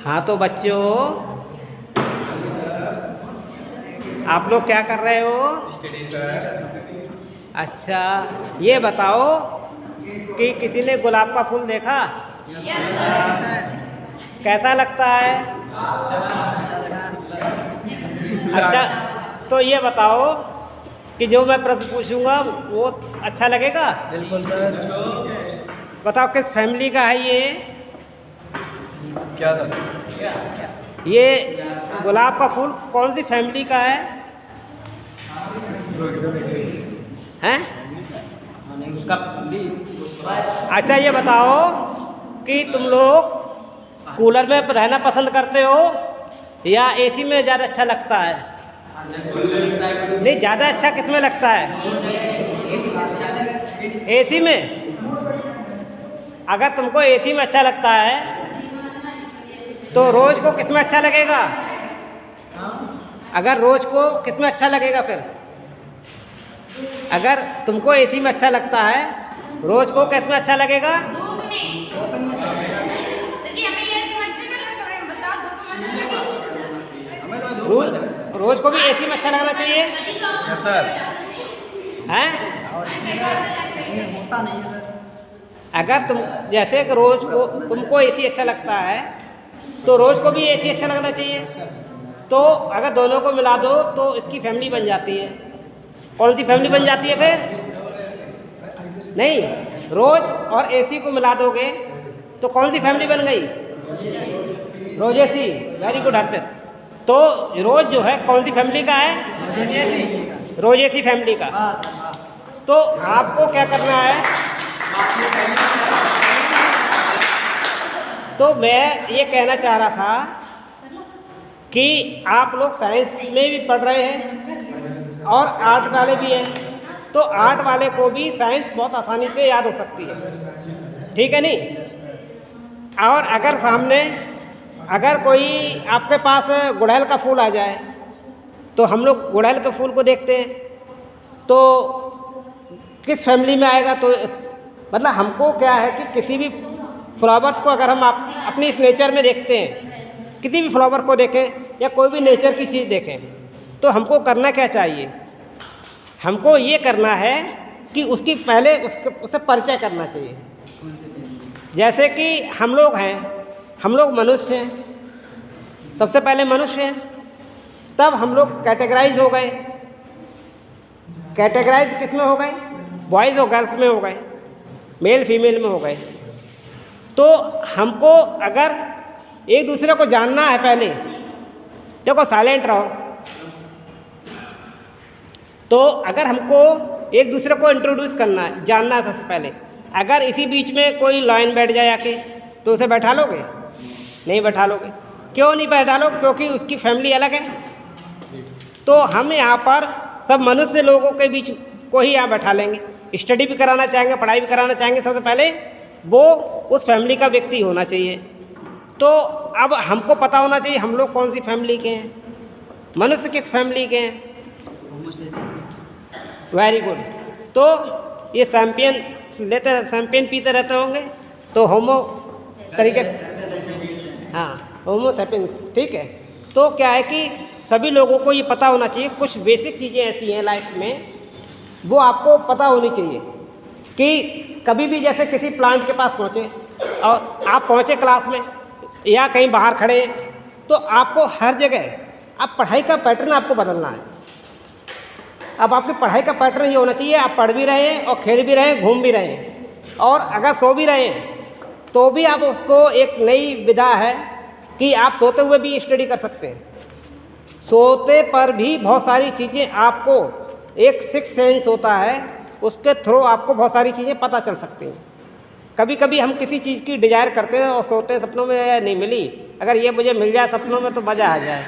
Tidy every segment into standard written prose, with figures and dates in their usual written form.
हाँ तो बच्चों, आप लोग क्या कर रहे हो? Study sir. अच्छा, ये बताओ कि किसी ने गुलाब का फूल देखा? कैसा लगता है? अच्छा, तो ये बताओ कि जो मैं प्रश्न पूछूंगा वो अच्छा लगेगा? बिल्कुल सर। बताओ किस फैमिली का है ये? क्या था? ये गुलाब का फूल कौन सी फैमिली का है? हैं? अच्छा, ये बताओ कि तुम लोग कूलर में रहना पसंद करते हो या एसी में ज़्यादा अच्छा लगता है? नहीं, ज़्यादा अच्छा किस में लगता है? एसी में। अगर तुमको एसी में अच्छा लगता है तो रोज़ को किस में अच्छा लगेगा? अगर रोज़ को किस में अच्छा लगेगा फिर? अगर तुमको एसी में अच्छा लगता है, रोज़ को किस में अच्छा लगेगा? रोज़ को भी एसी में अच्छा लगना चाहिए? Yes sir. हैं? होता नहीं सर। अगर तुम जैसे कि रोज़ को तुमको एसी अच्छा लगता है तो रोज़ को भी एसी अच्छा लगना चाहिए। तो अगर दोनों को मिला दो तो इसकी फैमिली बन जाती है। कौन सी फैमिली बन जाती है फिर? नहीं, रोज़ और एसी को मिला दोगे तो कौन सी फैमिली बन गई? रोज एसी। वेरी गुड हर्षित। तो रोज़ जो है कौन सी फैमिली का है? रोज एसी फैमिली का। तो आपको क्या करना है? तो मैं ये कहना चाह रहा था कि आप लोग साइंस में भी पढ़ रहे हैं और आर्ट वाले भी हैं, तो आर्ट वाले को भी साइंस बहुत आसानी से याद हो सकती है, ठीक है नहीं? और अगर सामने अगर कोई आपके पास गुड़हल का फूल आ जाए तो हम लोग गुड़हल के फूल को देखते हैं तो किस फैमिली में आएगा? तो मतलब हमको क्या है कि किसी भी फ्लावर्स को अगर हम अपनी इस नेचर में देखते हैं, किसी भी फ्लावर को देखें या कोई भी नेचर की चीज़ देखें, तो हमको करना क्या चाहिए? हमको ये करना है कि उसकी पहले उससे परिचय करना चाहिए। जैसे कि हम लोग हैं, हम लोग मनुष्य हैं, सबसे पहले मनुष्य हैं, तब हम लोग कैटेगराइज हो गए। कैटेगराइज किस में हो गए? बॉयज़ और गर्ल्स में हो गए, मेल फीमेल में हो गए। तो हमको अगर एक दूसरे को जानना है पहले, देखो साइलेंट रहो, तो अगर हमको एक दूसरे को इंट्रोड्यूस करना है, जानना है सबसे पहले, अगर इसी बीच में कोई लाइन बैठ जाए आके तो उसे बैठा लोगे? नहीं बैठा लोगे। क्यों नहीं बैठा लोगे? क्योंकि उसकी फैमिली अलग है। तो हम यहाँ पर सब मनुष्य लोगों के बीच को ही यहाँ बैठा लेंगे। स्टडी भी कराना चाहेंगे, पढ़ाई भी कराना चाहेंगे, सबसे पहले वो उस फैमिली का व्यक्ति होना चाहिए। तो अब हमको पता होना चाहिए हम लोग कौन सी फैमिली के हैं, मनुष्य किस फैमिली के हैं। Very good. तो ये चैम्पियन चैम्पियन पीते रहते होंगे, तो होमो तरीके से, हाँ होमो सैपियंस, ठीक है। तो क्या है कि सभी लोगों को ये पता होना चाहिए, कुछ बेसिक चीज़ें ऐसी हैं लाइफ में वो आपको पता होनी चाहिए कि कभी भी जैसे किसी प्लांट के पास पहुँचे और आप पहुँचे क्लास में या कहीं बाहर खड़े, तो आपको हर जगह आप पढ़ाई का पैटर्न आपको बदलना है। अब आपकी पढ़ाई का पैटर्न ये होना चाहिए, आप पढ़ भी रहे हैं और खेल भी रहे हैं, घूम भी रहे हैं, और अगर सो भी रहे हैं तो भी आप उसको एक नई विधा है कि आप सोते हुए भी स्टडी कर सकते हैं। सोते पर भी बहुत सारी चीज़ें आपको, एक सिक्स सेंस होता है, उसके थ्रू आपको बहुत सारी चीज़ें पता चल सकती हैं। कभी कभी हम किसी चीज़ की डिजायर करते हैं और सोते सपनों में नहीं मिली, अगर ये मुझे मिल जाए सपनों में तो मज़ा आ जाए।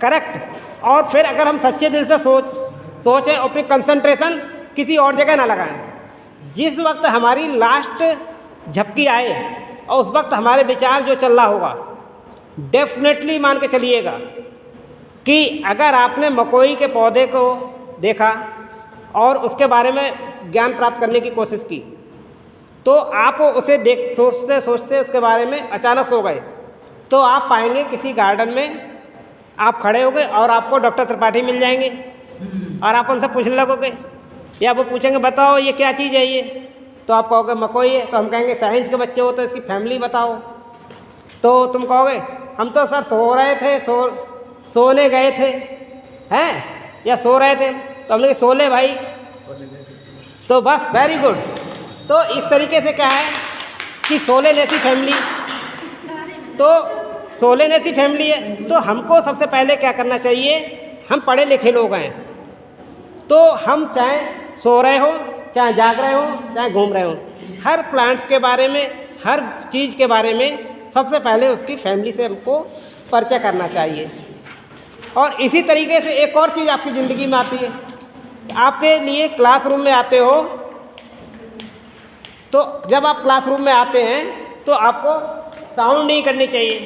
करेक्ट। और फिर अगर हम सच्चे दिल से सोचें और फिर कंसंट्रेशन किसी और जगह ना लगाएं, जिस वक्त हमारी लास्ट झपकी आए और उस वक्त हमारे विचार जो चल रहा होगा, डेफिनेटली मान के चलिएगा कि अगर आपने मकोई के पौधे को देखा और उसके बारे में ज्ञान प्राप्त करने की कोशिश की, तो आप उसे सोचते सोचते उसके बारे में अचानक सो गए, तो आप पाएंगे किसी गार्डन में आप खड़े हो गए और आपको डॉक्टर त्रिपाठी मिल जाएंगे और आप उनसे पूछने लगोगे, या वो पूछेंगे बताओ ये क्या चीज़ है ये, तो आप कहोगे मकोई है, तो हम कहेंगे साइंस के बच्चे हो तो इसकी फैमिली बताओ, तो तुम कहोगे हम तो सर सो रहे थे, सोने गए थे हैं या सो रहे थे, तो हमने कहा सो ले भाई, तो बस वेरी गुड। तो इस तरीके से क्या है कि सोले जैसी फैमिली, तो सोले जैसी फैमिली है, तो हमको सबसे पहले क्या करना चाहिए, हम पढ़े लिखे लोग हैं, तो हम चाहे सो रहे हो, चाहे जाग रहे हो, चाहे घूम रहे हो, हर प्लांट्स के बारे में, हर चीज़ के बारे में सबसे पहले उसकी फैमिली से हमको परिचय करना चाहिए। और इसी तरीके से एक और चीज़ आपकी ज़िंदगी में आती है, आपके लिए क्लासरूम में आते हो, तो जब आप क्लासरूम में आते हैं तो आपको साउंड नहीं करनी चाहिए,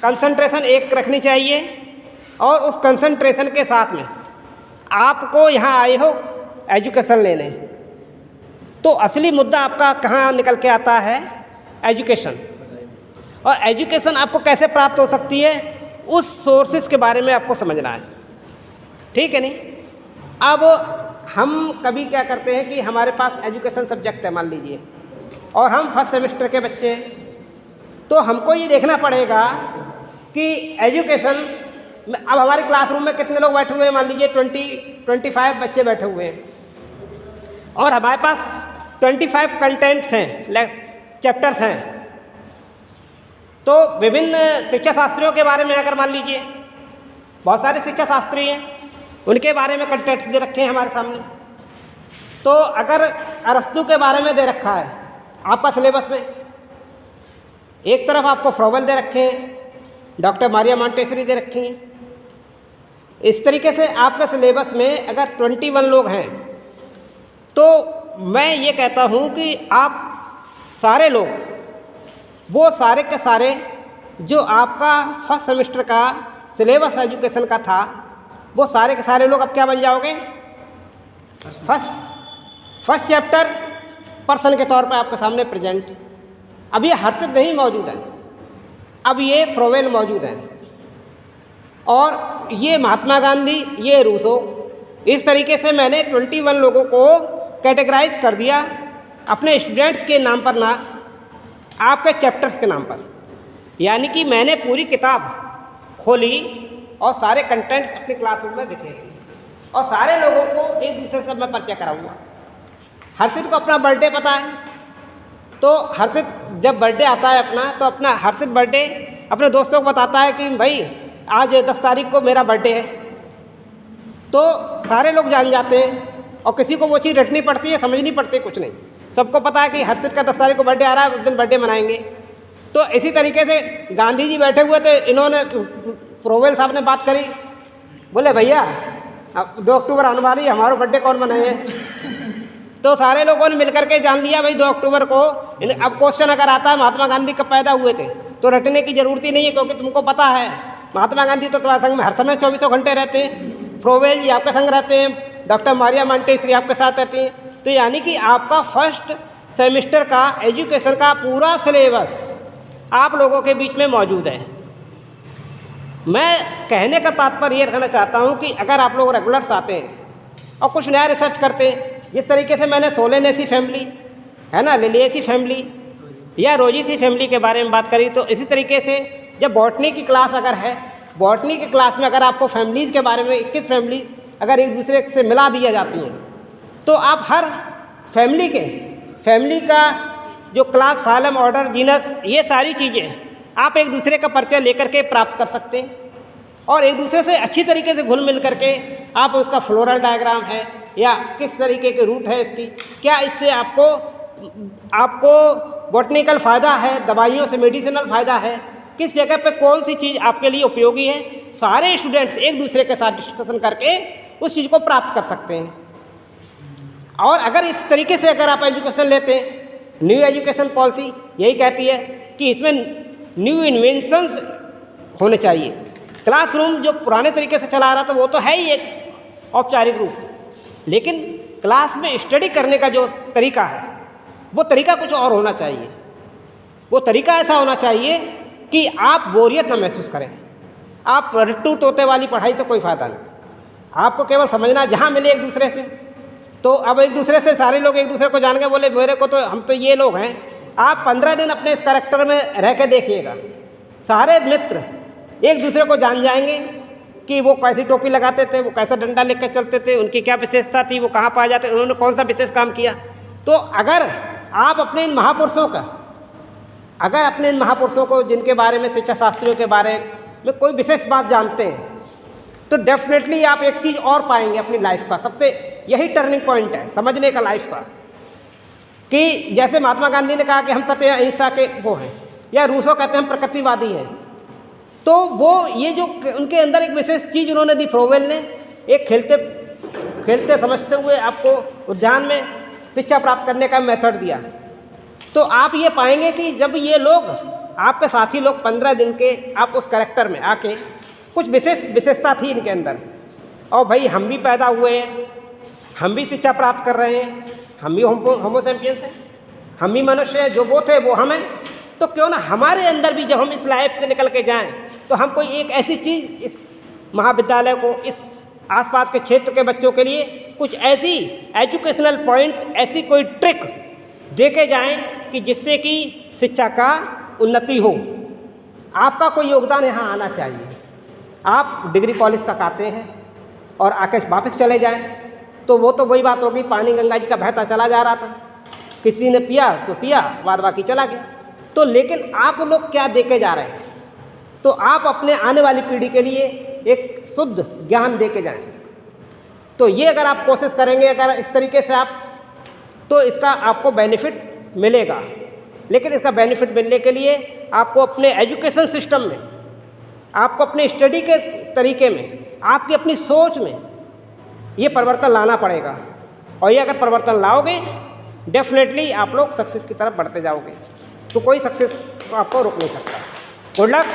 कंसंट्रेशन एक रखनी चाहिए, और उस कंसंट्रेशन के साथ में आपको यहाँ आए हो एजुकेशन लेने, तो असली मुद्दा आपका कहाँ निकल के आता है, एजुकेशन। और एजुकेशन आपको कैसे प्राप्त हो सकती है, उस सोर्सेज के बारे में आपको समझना है, ठीक है नहीं। अब हम कभी क्या करते हैं कि हमारे पास एजुकेशन सब्जेक्ट है मान लीजिए, और हम फर्स्ट सेमेस्टर के बच्चे हैं, तो हमको ये देखना पड़ेगा कि एजुकेशन, अब हमारे क्लासरूम में कितने लोग बैठे हुए हैं, मान लीजिए 25 बच्चे बैठे हुए हैं, और हमारे पास 25 कंटेंट्स हैं, चैप्टर्स हैं, तो विभिन्न शिक्षा शास्त्रियों के बारे में अगर मान लीजिए बहुत सारे शिक्षा शास्त्री हैं, उनके बारे में कंटेंट्स दे रखे हैं हमारे सामने, तो अगर अरस्तु के बारे में दे रखा है आपका सिलेबस में, एक तरफ आपको फ्रोवेल दे रखे हैं, डॉक्टर मारिया मॉन्टेसरी दे रखी हैं, इस तरीके से आपके सिलेबस में अगर 21 लोग हैं, तो मैं ये कहता हूँ कि आप सारे लोग, वो सारे के सारे जो आपका फर्स्ट सेमेस्टर का सिलेबस एजुकेशन का था, वो सारे के सारे लोग अब क्या बन जाओगे, फर्स्ट चैप्टर पर्सन के तौर पे आपके सामने प्रेजेंट। अब ये हर्षित नहीं मौजूद है, अब ये फ्रोवेल मौजूद है, और ये महात्मा गांधी, ये रूसो, इस तरीके से मैंने 21 लोगों को कैटेगराइज कर दिया अपने स्टूडेंट्स के नाम पर, ना आपके चैप्टर्स के नाम पर। यानी कि मैंने पूरी किताब खोली और सारे कंटेंट्स अपने क्लासरूम में बिखेर दिए, और सारे लोगों को एक दूसरे से मैं परिचय कराऊंगा। हर्षित को अपना बर्थडे पता है, तो हर्षित जब बर्थडे आता है अपना, तो अपना हर्षित बर्थडे अपने दोस्तों को बताता है कि भाई आज 10 तारीख को मेरा बर्थडे है, तो सारे लोग जान जाते हैं, और किसी को वो चीज़ रटनी पड़ती है, समझनी पड़ती है, कुछ नहीं, सबको पता है कि हर्षित का 10 तारीख को बर्थडे आ रहा है, उस दिन बर्थडे मनाएंगे। तो इसी तरीके से गांधी जी बैठे हुए थे, इन्होंने फ्रोवेल साहब ने बात करी, बोले भैया अब 2 अक्टूबर आने वाली है, हमारा बर्थडे कौन मनाए, तो सारे लोगों ने मिलकर के जान लिया भाई 2 अक्टूबर को। अब क्वेश्चन अगर आता है महात्मा गांधी कब पैदा हुए थे, तो रटने की ज़रूरत ही नहीं है, क्योंकि तुमको पता है महात्मा गांधी तो तुम्हारे संग में हर समय 24 घंटे रहते हैं, फ्रोवेल जी आपके संग रहते हैं, डॉक्टर मारिया मॉन्टेसरी आपके साथ रहती हैं। तो यानी कि आपका फर्स्ट सेमेस्टर का एजुकेशन का पूरा सिलेबस आप लोगों के बीच में मौजूद है। मैं कहने का तात्पर्य ये रखना चाहता हूँ कि अगर आप लोग रेगुलर्स आते हैं और कुछ नया रिसर्च करते हैं, जिस तरीके से मैंने सोलेनेसी फैमिली है ना, लिलिएसी फैमिली या रोजीसी फैमिली के बारे में बात करी, तो इसी तरीके से जब बॉटनी की क्लास अगर है, बॉटनी की क्लास में अगर आपको फैमिलीज़ के बारे में 21 फैमिलीज़ अगर एक दूसरे से मिला दिया जाती हैं, तो आप हर फैमिली का जो क्लास, फाइलम, ऑर्डर, जीनस, ये सारी चीज़ें आप एक दूसरे का परिचय लेकर के प्राप्त कर सकते हैं, और एक दूसरे से अच्छी तरीके से घुल मिल करके आप उसका फ्लोरल डायग्राम है या किस तरीके के रूट है इसकी, क्या इससे आपको बॉटनिकल फ़ायदा है, दवाइयों से मेडिसिनल फ़ायदा है, किस जगह पे कौन सी चीज़ आपके लिए उपयोगी है, सारे स्टूडेंट्स एक दूसरे के साथ डिस्कशन करके उस चीज़ को प्राप्त कर सकते हैं। और अगर इस तरीके से अगर आप एजुकेशन लेते हैं, न्यू एजुकेशन पॉलिसी यही कहती है कि इसमें न्यू इन्वेंशंस होने चाहिए। क्लासरूम जो पुराने तरीके से चला रहा था वो तो है ही एक औपचारिक रूप, लेकिन क्लास में स्टडी करने का जो तरीका है वो तरीका कुछ और होना चाहिए। वो तरीका ऐसा होना चाहिए कि आप बोरियत ना महसूस करें। आप रट्टू तोते वाली पढ़ाई से कोई फ़ायदा नहीं। आपको केवल समझना जहाँ मिले एक दूसरे से। तो अब एक दूसरे से सारे लोग एक दूसरे को जान के बोले मेरे को तो हम तो ये लोग हैं। आप 15 दिन अपने इस कैरेक्टर में रह के देखिएगा, सारे मित्र एक दूसरे को जान जाएंगे कि वो कैसी टोपी लगाते थे, वो कैसा डंडा लेकर चलते थे, उनकी क्या विशेषता थी, वो कहाँ पाए जाते, उन्होंने कौन सा विशेष काम किया। तो अगर आप अपने इन महापुरुषों को जिनके बारे में शिक्षा शास्त्रियों के बारे में कोई विशेष बात जानते हैं तो डेफिनेटली आप एक चीज़ और पाएंगे अपनी लाइफ का। सबसे यही टर्निंग पॉइंट है समझने का लाइफ का, कि जैसे महात्मा गांधी ने कहा कि हम सत्य अहिंसा के वो हैं, या रूसो कहते हैं हम प्रकृतिवादी हैं। तो वो ये जो उनके अंदर एक विशेष चीज़ उन्होंने दी, फ्रोवेल ने एक खेलते समझते हुए आपको उद्यान में शिक्षा प्राप्त करने का मेथड दिया। तो आप ये पाएंगे कि जब ये लोग आपके साथी लोग 15 दिन के आप उस कैरेक्टर में आके कुछ विशेषता थी इनके अंदर, और भाई हम भी पैदा हुए हैं, हम भी शिक्षा प्राप्त कर रहे हैं, हम भी होमो सैपियंस हैं, हम भी मनुष्य हैं, जो वो थे वो हम हैं। तो क्यों ना हमारे अंदर भी जब हम इस लाइफ से निकल के जाएं तो हम कोई एक ऐसी चीज़ इस महाविद्यालय को, इस आसपास के क्षेत्र के बच्चों के लिए कुछ ऐसी एजुकेशनल पॉइंट, ऐसी कोई ट्रिक दे के जाएँ कि जिससे कि शिक्षा का उन्नति हो। आपका कोई योगदान यहाँ आना चाहिए। आप डिग्री कॉलेज तक आते हैं और आके वापस चले जाएं तो वो तो वही बात होगी, पानी गंगा जी का बहता चला जा रहा था, किसी ने पिया तो पिया, बाद बाकी चला गया। तो लेकिन आप लोग क्या दे के जा रहे हैं? तो आप अपने आने वाली पीढ़ी के लिए एक शुद्ध ज्ञान दे के जाएँ। तो ये अगर आप कोशिश करेंगे, अगर इस तरीके से आप, तो इसका आपको बेनिफिट मिलेगा। लेकिन इसका बेनिफिट मिलने के लिए आपको अपने एजुकेशन सिस्टम में, आपको अपने स्टडी के तरीके में, आपकी अपनी सोच में ये परिवर्तन लाना पड़ेगा। और ये अगर परिवर्तन लाओगे डेफिनेटली आप लोग सक्सेस की तरफ बढ़ते जाओगे। तो कोई सक्सेस आपको रोक नहीं सकता। Good luck.